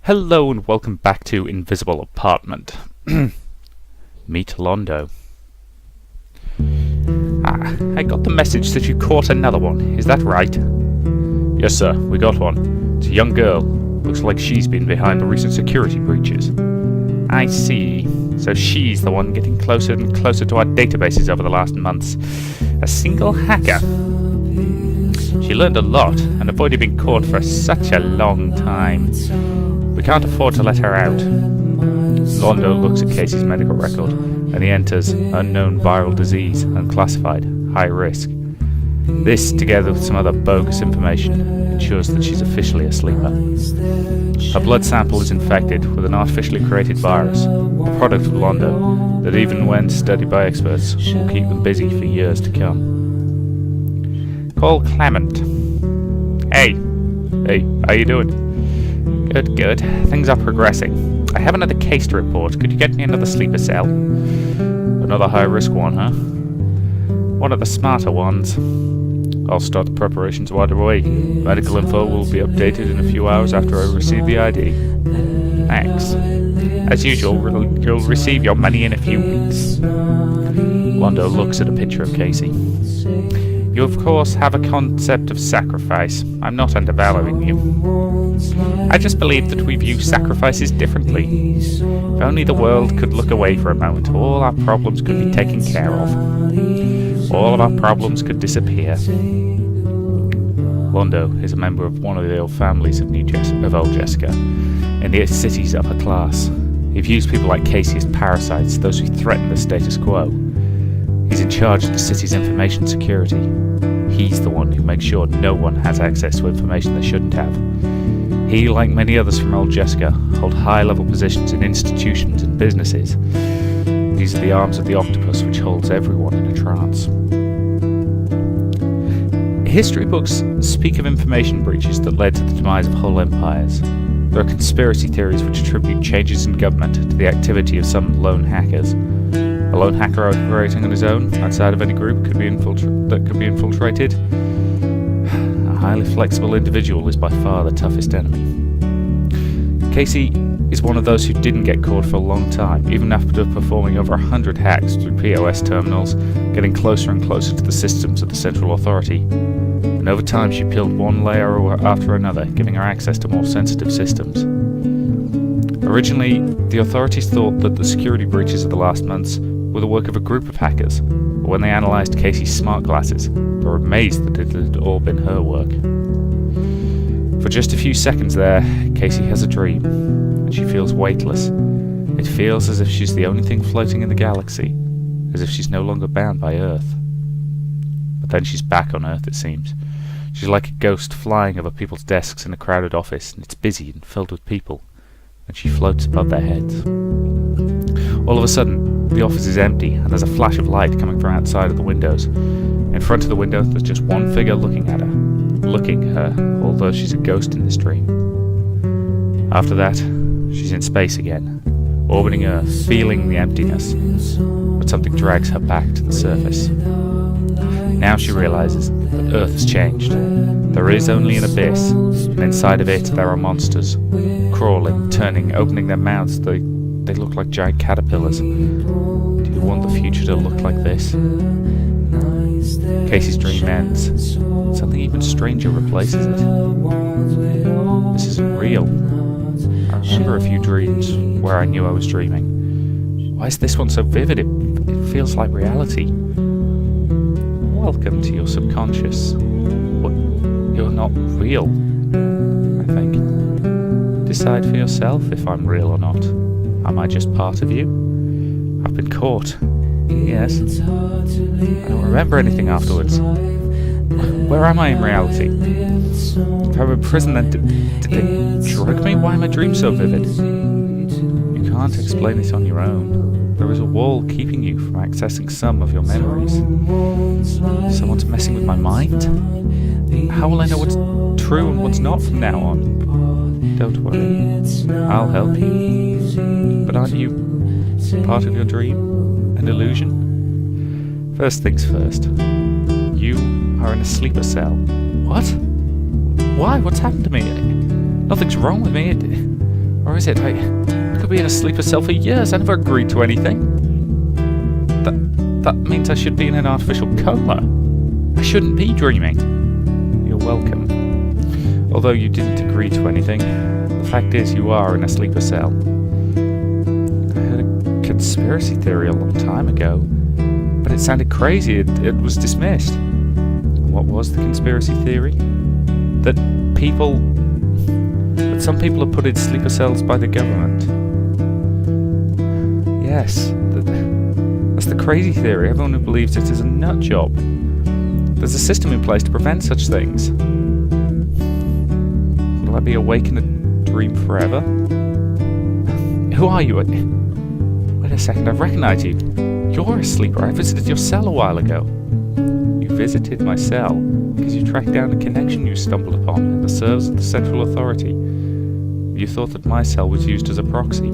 Hello and welcome back to Invisible Apartment. Meet Londo. I got the message that you caught another one, is that right? Yes sir, we got one. It's a young girl. Looks like she's been behind the recent security breaches. I see. So she's the one getting closer and closer to our databases over the last months. A single hacker. She learned a lot and avoided being caught for such a long time. We can't afford to let her out. Londo looks at Casey's medical record, and he enters unknown viral disease, unclassified, high risk. This, together with some other bogus information, ensures that she's officially a sleeper. Her blood sample is infected with an artificially created virus, a product of Londo, that even when studied by experts, will keep them busy for years to come. Call Clement. Hey, how you doing? Good. Things are progressing. I have another case to report. Could you get me another sleeper cell? Another high-risk one, huh? One of the smarter ones. I'll start the preparations right away. Medical info will be updated in a few hours after I receive the ID. Thanks. As usual, you'll receive your money in a few weeks. Londo looks at a picture of Casey. You of course have a concept of sacrifice. I'm not undervaluing you. I just believe that we view sacrifices differently. If only the world could look away for a moment, all our problems could be taken care of. All of our problems could disappear. Londo is a member of one of the old families of Old Jessica, in the city's upper class. He views people like Casey as parasites, those who threaten the status quo. He's in charge of the city's information security. He's the one who makes sure no one has access to information they shouldn't have. He, like many others from Old Jessica, hold high-level positions in institutions and businesses. These are the arms of the octopus which holds everyone in a trance. History books speak of information breaches that led to the demise of whole empires. There are conspiracy theories which attribute changes in government to the activity of some lone hackers. A lone hacker operating on his own, outside of any group that could be infiltrated. A highly flexible individual is by far the toughest enemy. Casey is one of those who didn't get caught for a long time, even after performing over 100 hacks through POS terminals, getting closer and closer to the systems of the Central Authority. And over time she peeled one layer after another, giving her access to more sensitive systems. Originally, the authorities thought that the security breaches of the last months were the work of a group of hackers, but when they analysed Casey's smart glasses, they were amazed that it had all been her work. For just a few seconds there, Casey has a dream, and she feels weightless. It feels as if she's the only thing floating in the galaxy, as if she's no longer bound by Earth. But then she's back on Earth, it seems. She's like a ghost flying over people's desks in a crowded office, and it's busy and filled with people, and she floats above their heads. All of a sudden, the office is empty, and there's a flash of light coming from outside of the windows. In front of the window, there's just one figure looking at her, although she's a ghost in this dream. After that, she's in space again, orbiting Earth, feeling the emptiness, but something drags her back to the surface. Now she realizes that Earth has changed. There is only an abyss, and inside of it there are monsters, crawling, turning, opening their mouths. They look like giant caterpillars. Do you want the future to look like this? Casey's dream ends. Something even stranger replaces it. This isn't real. I remember a few dreams where I knew I was dreaming. Why is this one so vivid? It feels like reality. Welcome to your subconscious. You're not real, I think. Decide for yourself if I'm real or not. Am I just part of you? I've been caught. Yes. I don't remember anything afterwards. Where am I in reality? If I'm in prison, then did they drug me? Why are my dreams so vivid? You can't explain it on your own. There is a wall keeping you from accessing some of your memories. Someone's messing with my mind? How will I know what's true and what's not from now on? Don't worry, I'll help you. But aren't you part of your dream? An illusion? First things first. You are in a sleeper cell. What? Why? What's happened to me? Nothing's wrong with me. Or is it? I could be in a sleeper cell for years. I never agreed to anything. That means I should be in an artificial coma. I shouldn't be dreaming. You're welcome. Although you didn't agree to anything, the fact is you are in a sleeper cell. I heard a conspiracy theory a long time ago, but it sounded crazy. It was dismissed. What was the conspiracy theory? That some people are put in sleeper cells by the government. Yes, that's the crazy theory. Everyone who believes it is a nut job. There's a system in place to prevent such things. Will I be awake in a dream forever? Who are you? Wait a second, I recognize you. You're a sleeper. I visited your cell a while ago. You visited my cell because you tracked down a connection you stumbled upon in the servers of the Central Authority. You thought that my cell was used as a proxy. How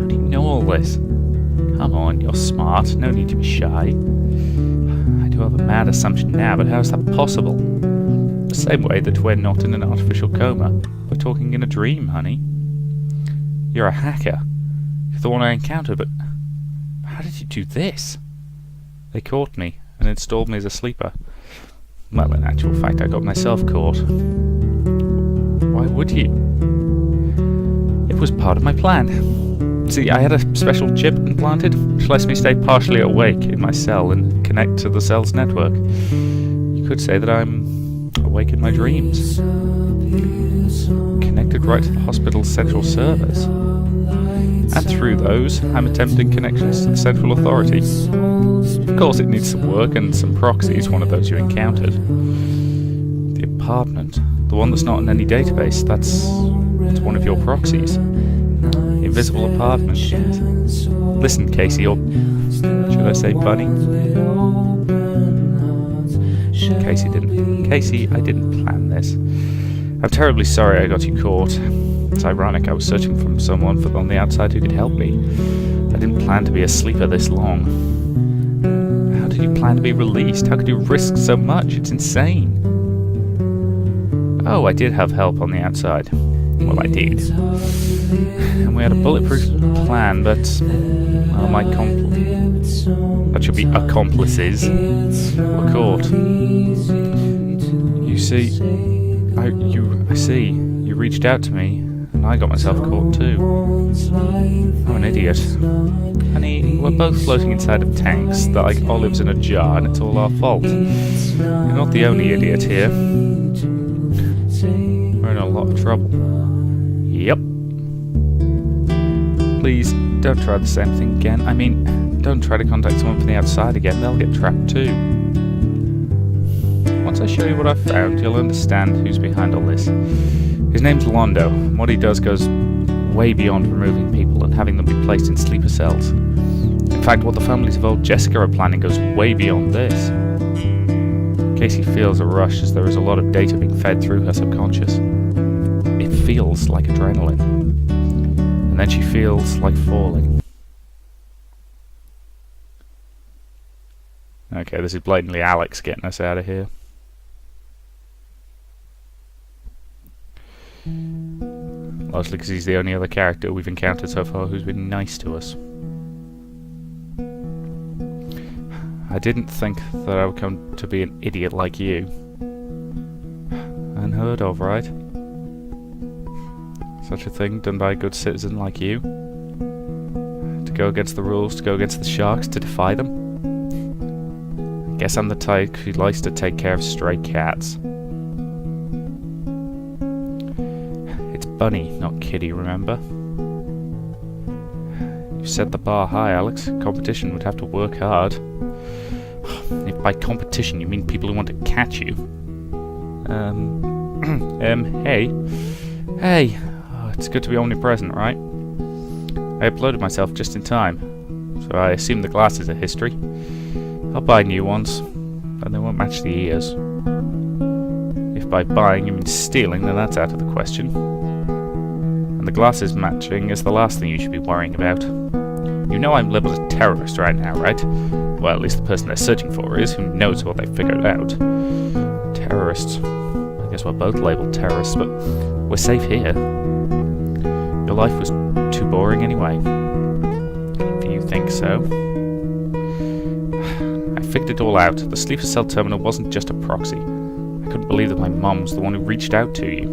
do you know all this? Come on, you're smart. No need to be shy. I do have a mad assumption now, but how is that possible? The same way that we're not in an artificial coma. We're talking in a dream, honey. You're a hacker. You're the one I encountered, but how did you do this? They caught me and installed me as a sleeper. Well, in actual fact, I got myself caught. Why would you? It was part of my plan. See, I had a special chip implanted, which lets me stay partially awake in my cell and connect to the cell's network. You could say that I'm awake in my dreams. Connected right to the hospital's central servers. And through those, I'm attempting connections to the Central Authority. Of course, it needs some work and some proxies, one of those you encountered. The apartment, the one that's not in any database, that's one of your proxies. The invisible apartment. Listen, Casey, or should I say Bunny? Casey, I didn't plan this. I'm terribly sorry I got you caught. It's ironic, I was searching for someone on the outside who could help me. I didn't plan to be a sleeper this long. How did you plan to be released? How could you risk so much? It's insane. Oh, I did have help on the outside. Well, I did. And we had a bulletproof plan, but well, that should be accomplices, were caught. You see, I see. You reached out to me, and I got myself caught too. I'm an idiot. Honey, we're both floating inside of tanks. They're like olives in a jar, and it's all our fault. You're not the only idiot here. We're in a lot of trouble. Yep. Please, don't try the same thing again. I mean, don't try to contact someone from the outside again. They'll get trapped too. Once I show you what I've found, you'll understand who's behind all this. His name's Londo, and what he does goes way beyond removing people and having them be placed in sleeper cells. In fact, what the families of old Jessica are planning goes way beyond this. Casey feels a rush as there is a lot of data being fed through her subconscious. It feels like adrenaline. And then she feels like falling. Okay, this is blatantly Alex getting us out of here. Largely because he's the only other character we've encountered so far who's been nice to us. I didn't think that I would come to be an idiot like you. Unheard of, right? Such a thing done by a good citizen like you? To go against the rules, to go against the sharks, to defy them? I guess I'm the type who likes to take care of stray cats. It's Bunny, not Kitty, remember? You set the bar high, Alex. Competition would have to work hard. If by competition you mean people who want to catch you. Hey. Oh, it's good to be omnipresent, right? I uploaded myself just in time, so I assume the glasses are history. I'll buy new ones, and they won't match the ears. If by buying you mean stealing, then that's out of the question. And the glasses matching is the last thing you should be worrying about. You know I'm labelled a terrorist right now, right? Well, at least the person they're searching for is, who knows what they figured out. Terrorists. I guess we're both labelled terrorists, but we're safe here. Your life was too boring anyway. If you think so. I figured it all out. The Sleeper Cell terminal wasn't just a proxy. I couldn't believe that my mom was the one who reached out to you.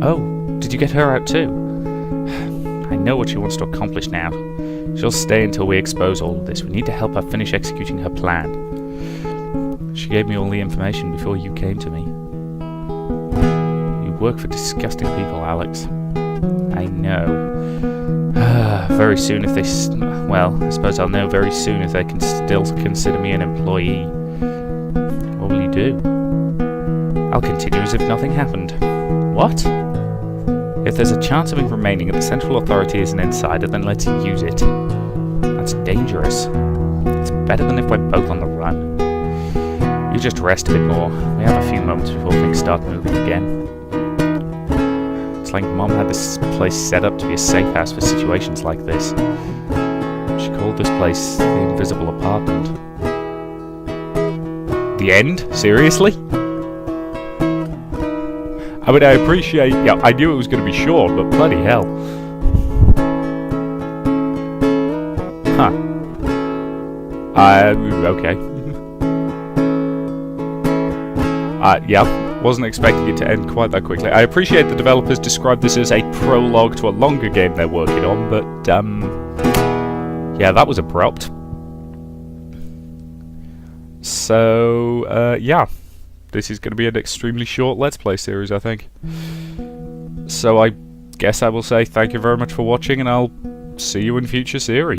Oh, did you get her out too? I know what she wants to accomplish now. She'll stay until we expose all of this. We need to help her finish executing her plan. She gave me all the information before you came to me. You work for disgusting people, Alex. I know. Very soon if they... well, I suppose I'll know very soon if they can still consider me an employee. What will you do? I'll continue as if nothing happened. What? If there's a chance of him remaining at the Central Authority as an insider, then let's use it. That's dangerous. It's better than if we're both on the run. You just rest a bit more. We have a few moments before things start moving again. It's like Mom had this place set up to be a safe house for situations like this. She called this place the Invisible Apartment. The end? Seriously? I mean, I appreciate... yeah, I knew it was going to be short, but bloody hell. Huh. Okay. Yeah, wasn't expecting it to end quite that quickly. I appreciate the developers described this as a prologue to a longer game they're working on, but, yeah, that was abrupt. So, yeah. This is going to be an extremely short Let's Play series, I think. So I guess I will say thank you very much for watching, and I'll see you in future series.